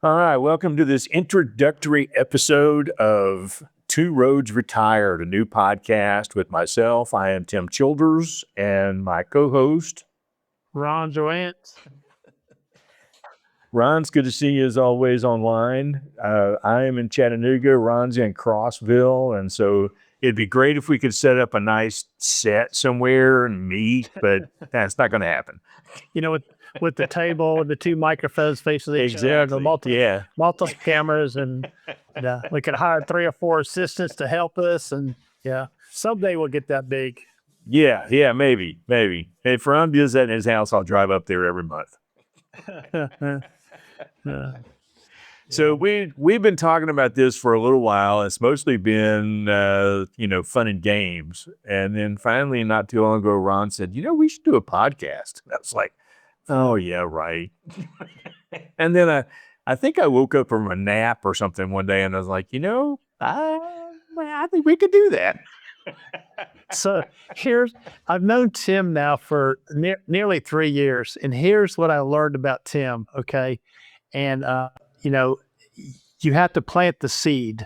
All right, welcome to this introductory episode of Two Roads Retired, a new podcast with myself. I am Tim Childers and my co-host, Ron Joantz. Ron's good to see you as always online. I am in Chattanooga, Ron's in Crossville, and so it'd be great if we could set up a nice set somewhere and meet, but that's not going to happen. You know, with the table and the two microphones facing each other, the multi cameras, and we could hire 3 or 4 assistants to help us, and someday we'll get that big. Yeah, maybe. If Ron does that in his house, I'll drive up there every month. So we've been talking about this for a little while. It's mostly been fun and games, and then finally, not too long ago, Ron said, we should do a podcast. And I was like, oh yeah, right. And then I think I woke up from a nap or something one day, and I was like, I think we could do that. So I've known Tim now for nearly 3 years, and here's what I learned about Tim. Okay, and you have to plant the seed.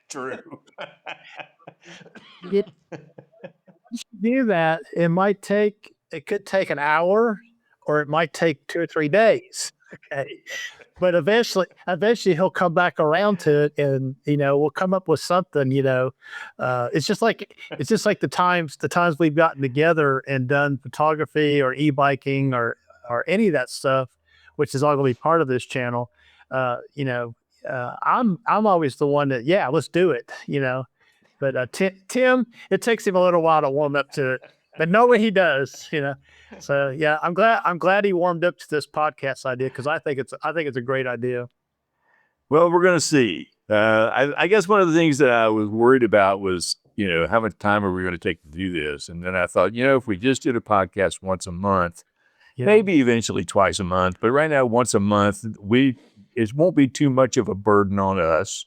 True. You do that. It could take an hour, or it might take 2 or 3 days. Okay. But eventually he'll come back around to it, and we'll come up with something. It's just like the times we've gotten together and done photography or e-biking or any of that stuff, which is all going to be part of this channel. I'm always the one that let's do it. But Tim, it takes him a little while to warm up to it, but no way he does. So yeah, I'm glad he warmed up to this podcast idea, because I think it's a great idea. Well, we're going to see. I guess one of the things that I was worried about was, how much time are we going to take to do this? And then I thought, if we just did a podcast once a month, maybe eventually twice a month, but right now, once a month, it won't be too much of a burden on us,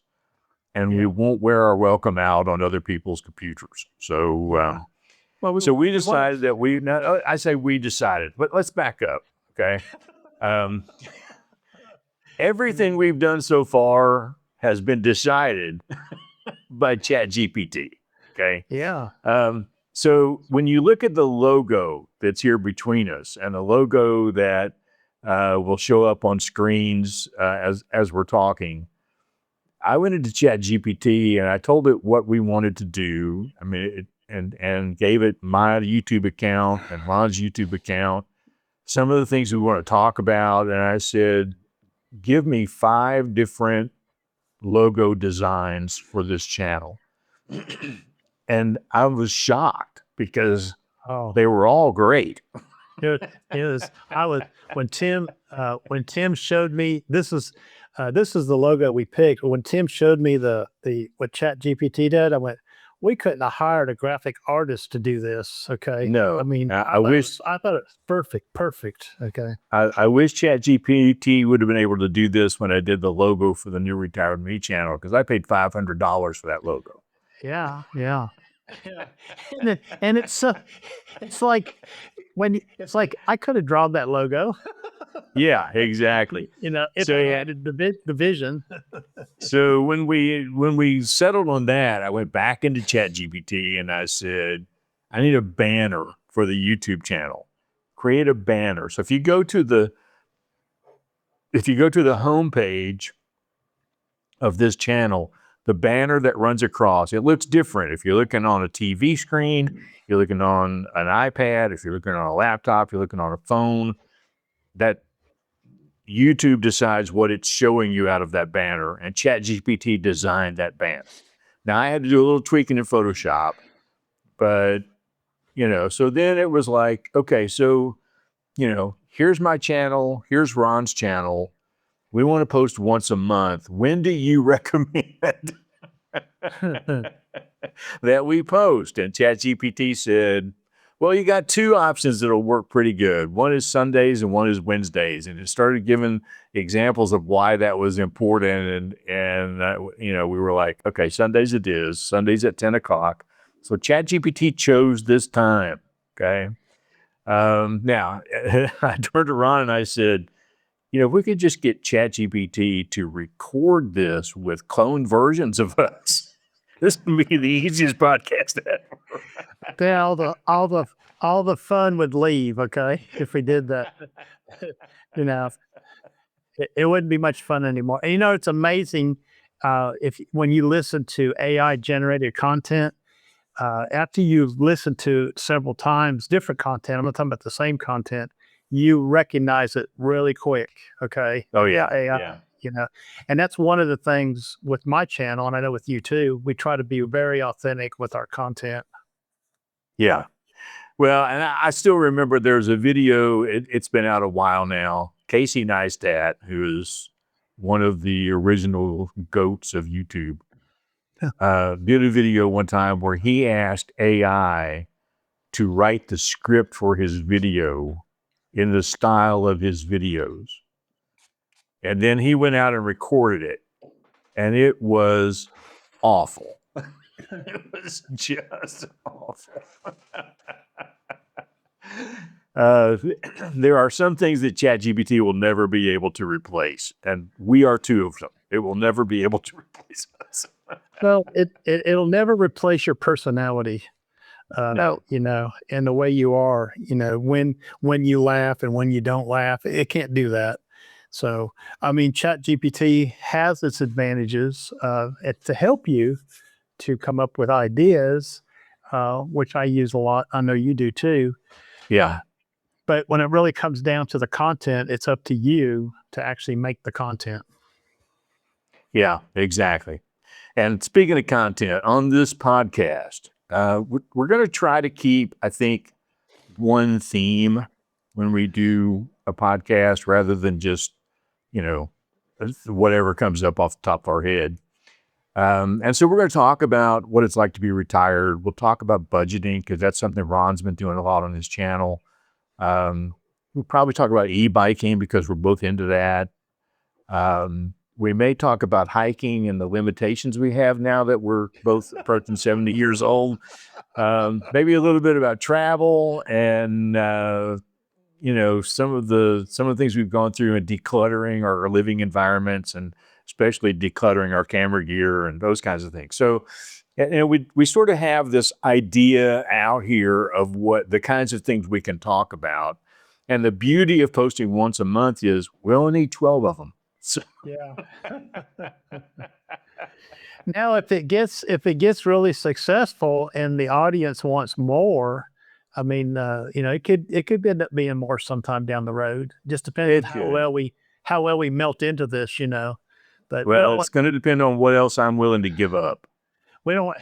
and we won't wear our welcome out on other people's computers. So, so we decided that I say we decided, but let's back up. Okay. Everything we've done so far has been decided by ChatGPT. Okay. Yeah. So when you look at the logo that's here between us, and the logo that will show up on screens as we're talking, I went into ChatGPT and I told it what we wanted to do. I mean, and gave it my YouTube account and Ron's YouTube account, some of the things we want to talk about. And I said, give me 5 different logo designs for this channel. And I was shocked because they were all great. When Tim showed me, this is the logo we picked. When Tim showed me what ChatGPT did, I went, we couldn't have hired a graphic artist to do this. Okay. No, I mean, I thought it was perfect. Okay. I wish ChatGPT would have been able to do this when I did the logo for the New Retired Me channel, because I paid $500 for that logo. Yeah. And it's like I could have drawn that logo. Yeah, exactly. It's added the vision. So when we settled on that, I went back into ChatGPT and I said, I need a banner for the YouTube channel. Create a banner. So if you go to the homepage of this channel, the banner that runs across, it looks different. If you're looking on a TV screen, you're looking on an iPad, if you're looking on a laptop, you're looking on a phone, that YouTube decides what it's showing you out of that banner, and ChatGPT designed that banner. Now, I had to do a little tweaking in Photoshop, but, so then it was like, okay, so, here's my channel, here's Ron's channel. We want to post once a month. When do you recommend that we post? And ChatGPT said, well, you got 2 options that'll work pretty good. One is Sundays and one is Wednesdays. And it started giving examples of why that was important. And we were like, okay, Sundays it is. Sundays at 10 o'clock. So ChatGPT chose this time. Okay. Now, I turned to Ron and I said, if we could just get ChatGPT to record this with cloned versions of us, this would be the easiest podcast ever. Then all the fun would leave. Okay, if we did that, you know, it wouldn't be much fun anymore. And it's amazing if when you listen to AI generated content. After you've listened to it several times, different content, I'm not talking about the same content, you recognize it really quick. Okay. Oh yeah, AI, yeah, and that's one of the things with my channel. And I know with you too, we try to be very authentic with our content. yeah. Well, and I still remember there's a video. It's been out a while now. Casey Neistat, who is one of the original goats of YouTube, did a video one time where he asked AI to write the script for his video in the style of his videos. And then he went out and recorded it, and it was awful. It was just awful. There are some things that ChatGPT will never be able to replace, and we are two of them. It will never be able to replace us. Well, it'll never replace your personality. No. And the way you are, when you laugh and when you don't laugh, it can't do that. So, I mean, ChatGPT has its advantages to help you to come up with ideas, which I use a lot. I know you do too. Yeah. But when it really comes down to the content, it's up to you to actually make the content. Yeah, exactly. And speaking of content, on this podcast, we're going to try to keep, I think, one theme when we do a podcast rather than just, whatever comes up off the top of our head. And so we're going to talk about what it's like to be retired. We'll talk about budgeting because that's something Ron's been doing a lot on his channel. We'll probably talk about e-biking because we're both into that. We may talk about hiking and the limitations we have now that we're both approaching 70 years old. Maybe a little bit about travel and, some of the things we've gone through in decluttering our living environments and especially decluttering our camera gear and those kinds of things. So, we sort of have this idea out here of what the kinds of things we can talk about. And the beauty of posting once a month is we only need 12 of them. So. Yeah. Now, if it gets really successful and the audience wants more, I mean, it could end up being more sometime down the road. Just depends on how well we melt into this, But well, it's going to depend on what else I'm willing to give up. We don't want.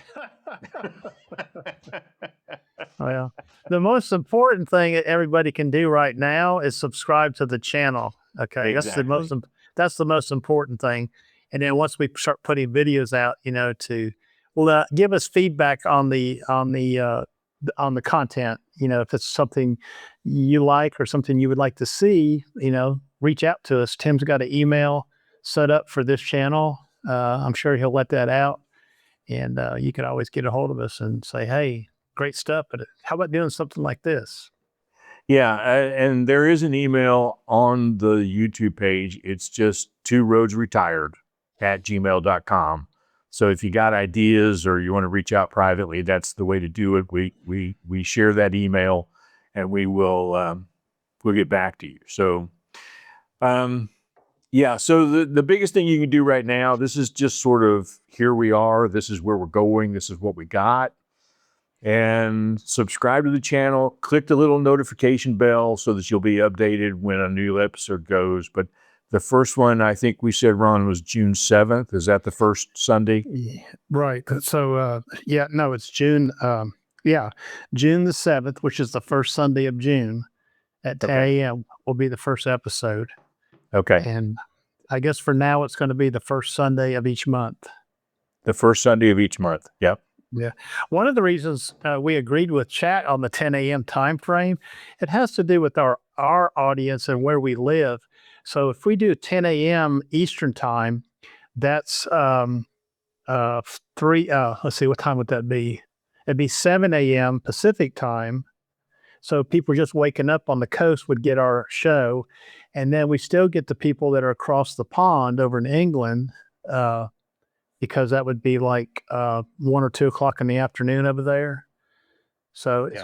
Well, the most important thing that everybody can do right now is subscribe to the channel. Okay, Exactly. that's the most important thing. And then once we start putting videos out, give us feedback on the content. If it's something you like or something you would like to see, reach out to us. Tim's got an email set up for this channel. I'm sure he'll let that out. And you can always get a hold of us and say, hey, great stuff, but how about doing something like this? Yeah, and there is an email on the YouTube page. It's just tworoadsretired@gmail.com. So if you got ideas or you want to reach out privately, that's the way to do it. We share that email and we'll get back to you. So, yeah, so the biggest thing you can do right now, this is just sort of here we are. This is where we're going. This is what we got. And subscribe to the channel. Click the little notification bell so that you'll be updated when a new episode goes. But the first one, I think we said, Ron, was June 7th. Is that the first Sunday? Yeah, right. So, it's June. June the 7th, which is the first Sunday of June at 10 a.m. will be the first episode. Okay. And I guess for now, it's going to be the first Sunday of each month. The first Sunday of each month. Yep. Yeah. One of the reasons we agreed with chat on the 10 a.m. time frame, it has to do with our audience and where we live. So if we do 10 a.m. Eastern time, that's let's see, what time would that be? It'd be 7 a.m. Pacific time. So people just waking up on the coast would get our show. And then we still get the people that are across the pond over in England, because that would be like 1 or 2 o'clock in the afternoon over there. So it's Yeah.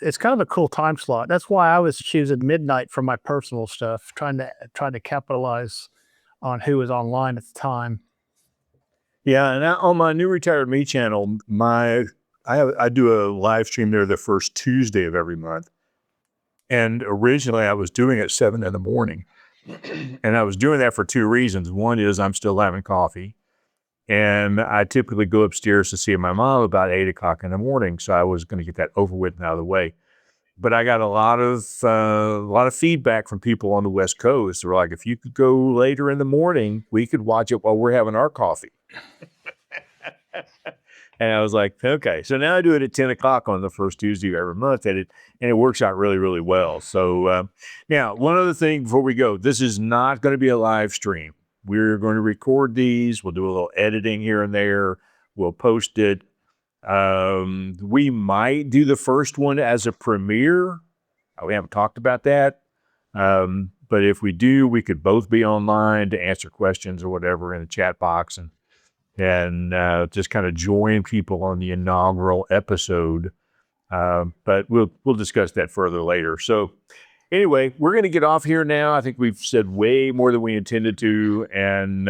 it's kind of a cool time slot. That's why I was choosing midnight for my personal stuff, trying to capitalize on who was online at the time. Yeah, and on my New Retired Me channel, I do a live stream there the first Tuesday of every month. And originally I was doing it at 7 in the morning. And I was doing that for 2 reasons. One is I'm still having coffee. And I typically go upstairs to see my mom about 8 o'clock in the morning. So I was going to get that over with and out of the way. But I got a lot of feedback from people on the West Coast. They were like, if you could go later in the morning, we could watch it while we're having our coffee. And I was like, okay. So now I do it at 10 o'clock on the first Tuesday of every month, and it works out really, really well. So now, one other thing before we go, this is not going to be a live stream. We're going to record these. We'll do a little editing here and there. We'll post it. We might do the first one as a premiere. We haven't talked about that. But if we do, we could both be online to answer questions or whatever in the chat box and just kind of join people on the inaugural episode. But we'll discuss that further later. So anyway, we're going to get off here now. I think we've said way more than we intended to, and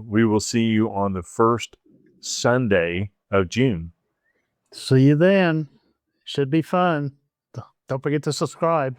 we will see you on the first Sunday of June. See you then. Should be fun. Don't forget to subscribe.